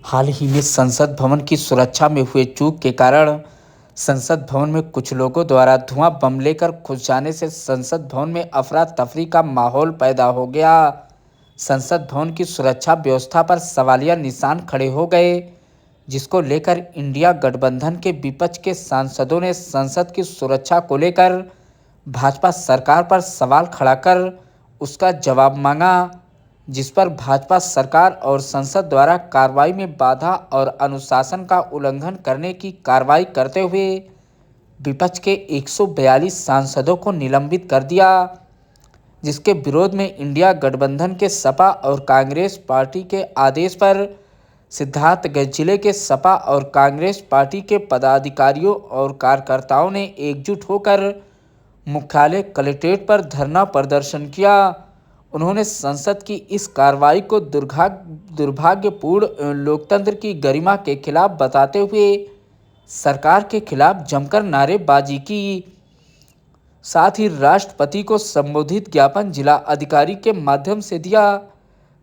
हाल ही में संसद भवन की सुरक्षा में हुए चूक के कारण संसद भवन में कुछ लोगों द्वारा धुआं बम लेकर घुस जाने से संसद भवन में अफरा तफरी का माहौल पैदा हो गया। संसद भवन की सुरक्षा व्यवस्था पर सवालिया निशान खड़े हो गए, जिसको लेकर इंडिया गठबंधन के विपक्ष के सांसदों ने संसद की सुरक्षा को लेकर भाजपा सरकार पर सवाल खड़ा कर उसका जवाब मांगा, जिस पर भाजपा सरकार और संसद द्वारा कार्रवाई में बाधा और अनुशासन का उल्लंघन करने की कार्रवाई करते हुए विपक्ष के 142 सांसदों को निलंबित कर दिया, जिसके विरोध में इंडिया गठबंधन के सपा और कांग्रेस पार्टी के आदेश पर सिद्धार्थगढ़ जिले के सपा और कांग्रेस पार्टी के पदाधिकारियों और कार्यकर्ताओं ने एकजुट होकर मुख्यालय कलेक्ट्रेट पर धरना प्रदर्शन किया। उन्होंने संसद की इस कार्रवाई को दुर्भाग्यपूर्ण लोकतंत्र की गरिमा के खिलाफ बताते हुए सरकार के खिलाफ जमकर नारेबाजी की। साथ ही राष्ट्रपति को संबोधित ज्ञापन जिला अधिकारी के माध्यम से दिया।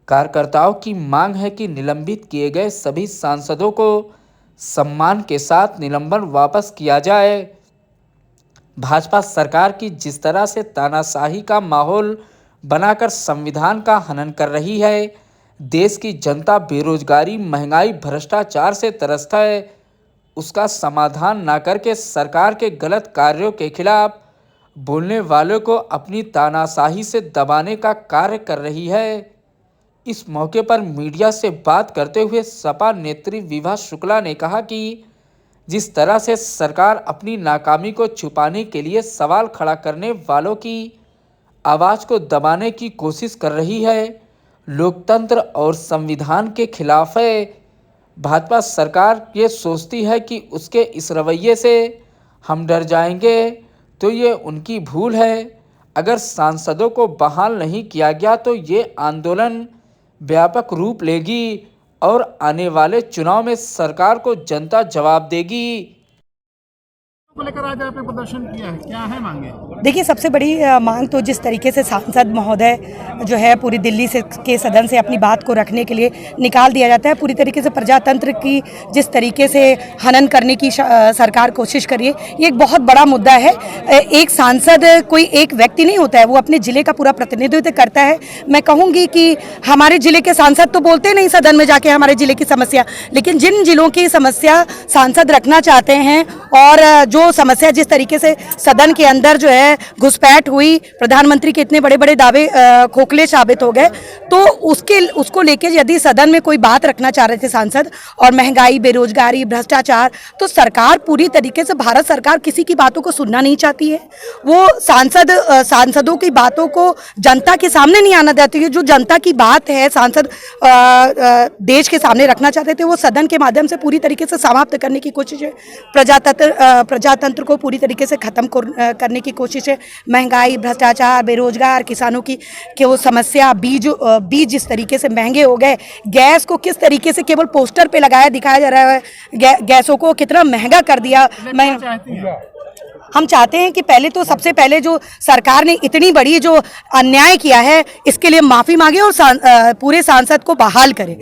कार्यकर्ताओं की मांग है कि निलंबित किए गए सभी सांसदों को सम्मान के साथ निलंबन वापस किया जाए। भाजपा सरकार की जिस तरह से तानाशाही का माहौल बनाकर संविधान का हनन कर रही है, देश की जनता बेरोजगारी, महंगाई, भ्रष्टाचार से त्रस्त है, उसका समाधान न करके सरकार के गलत कार्यों के खिलाफ बोलने वालों को अपनी तानाशाही से दबाने का कार्य कर रही है। इस मौके पर मीडिया से बात करते हुए सपा नेत्री विभा शुक्ला ने कहा कि जिस तरह से सरकार अपनी नाकामी को छुपाने के लिए सवाल खड़ा करने वालों की आवाज़ को दबाने की कोशिश कर रही है, लोकतंत्र और संविधान के खिलाफ है। भाजपा सरकार ये सोचती है कि उसके इस रवैये से हम डर जाएंगे, तो ये उनकी भूल है। अगर सांसदों को बहाल नहीं किया गया तो ये आंदोलन व्यापक रूप लेगी और आने वाले चुनाव में सरकार को जनता जवाब देगी। को लेकर आज आपने प्रदर्शन किया है, क्या है मांगे? देखिए, सबसे बड़ी मांग तो जिस तरीके से सांसद महोदय जो है पूरी दिल्ली से के सदन से अपनी बात को रखने के लिए निकाल दिया जाता है, पूरी तरीके से प्रजातंत्र की जिस तरीके से हनन करने की सरकार कोशिश कर रही है, ये एक बहुत बड़ा मुद्दा है। एक सांसद कोई एक व्यक्ति नहीं होता है, वो अपने ज़िले का पूरा प्रतिनिधित्व करता है। मैं कहूँगी कि हमारे ज़िले के सांसद तो बोलते नहीं सदन में जाके हमारे ज़िले की समस्या, लेकिन जिन जिलों की समस्या सांसद रखना चाहते हैं और जो समस्या जिस तरीके से सदन के अंदर जो है घुसपैठ हुई, प्रधानमंत्री के इतने बड़े बड़े दावे खोखले साबित हो गए, तो उसको लेके यदि सदन में कोई बात रखना चाह रहे थे सांसद, और महंगाई, बेरोजगारी, भ्रष्टाचार, तो सरकार पूरी तरीके से, भारत सरकार किसी की बातों को सुनना नहीं चाहती है। वो सांसदों की बातों को जनता के सामने नहीं आना देती है। जो जनता की बात है सांसद देश के सामने रखना चाहते थे, वो सदन के माध्यम से पूरी तरीके से समाप्त करने की कोशिश है। प्रजातंत्र को पूरी तरीके से खत्म करने की कोशिश है। महंगाई, भ्रष्टाचार, बेरोजगार, किसानों की वो समस्या, बीज जिस तरीके से महंगे हो गए, गैस को किस तरीके से केवल पोस्टर पे दिखाया जा रहा है, गैसों को कितना महंगा कर दिया। हम चाहते हैं कि पहले तो सबसे पहले जो सरकार ने इतनी बड़ी जो अन्याय किया है, इसके लिए माफ़ी मांगे और पूरे सांसद को बहाल करें,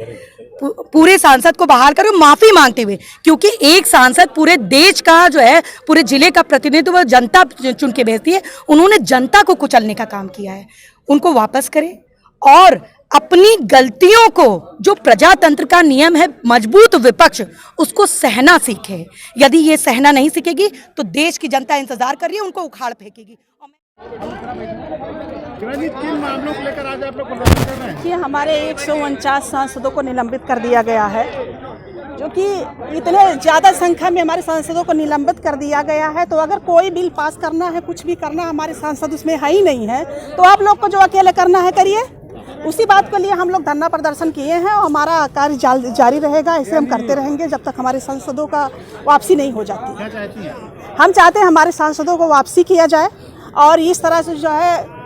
पूरे सांसद को बहाल करें माफ़ी मांगते हुए, क्योंकि एक सांसद पूरे देश का जो है, पूरे जिले का प्रतिनिधित्व जनता चुन के भेजती है। उन्होंने जनता को कुचलने का काम किया है, उनको वापस करें और अपनी गलतियों को, जो प्रजातंत्र का नियम है, मजबूत विपक्ष उसको सहना सीखे। यदि ये सहना नहीं सीखेगी तो देश की जनता इंतजार कर रही है, उनको उखाड़ फेंकेगी। किन मामलों को लेकर आज आप लोग प्रदर्शन कर रहे हैं? कि हमारे 149 सांसदों को निलंबित कर दिया गया है, जो कि इतने ज़्यादा संख्या में हमारे सांसदों को निलंबित कर दिया गया है। तो अगर कोई बिल पास करना है, कुछ भी करना, हमारे सांसद उसमें है ही नहीं है, तो आप लोग को जो अकेले करना है करिए। उसी बात के लिए हम लोग धरना प्रदर्शन किए हैं और हमारा कार्य जारी रहेगा। ऐसे हम करते रहेंगे जब तक हमारे सांसदों का वापसी नहीं हो जाती। क्या चाहती हैं? हम चाहते हैं हमारे सांसदों को वापसी किया जाए और इस तरह से जो है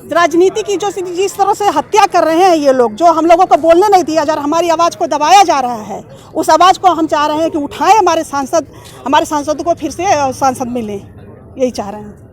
राजनीति की जो जिस तरह से हत्या कर रहे हैं ये लोग, जो हम लोगों को बोलने नहीं दिया जा रहा, हमारी आवाज़ को दबाया जा रहा है, उस आवाज़ को हम चाह रहे हैं कि उठाएं, हमारे सांसदों को फिर से सांसद मिलें, यही चाह रहे हैं।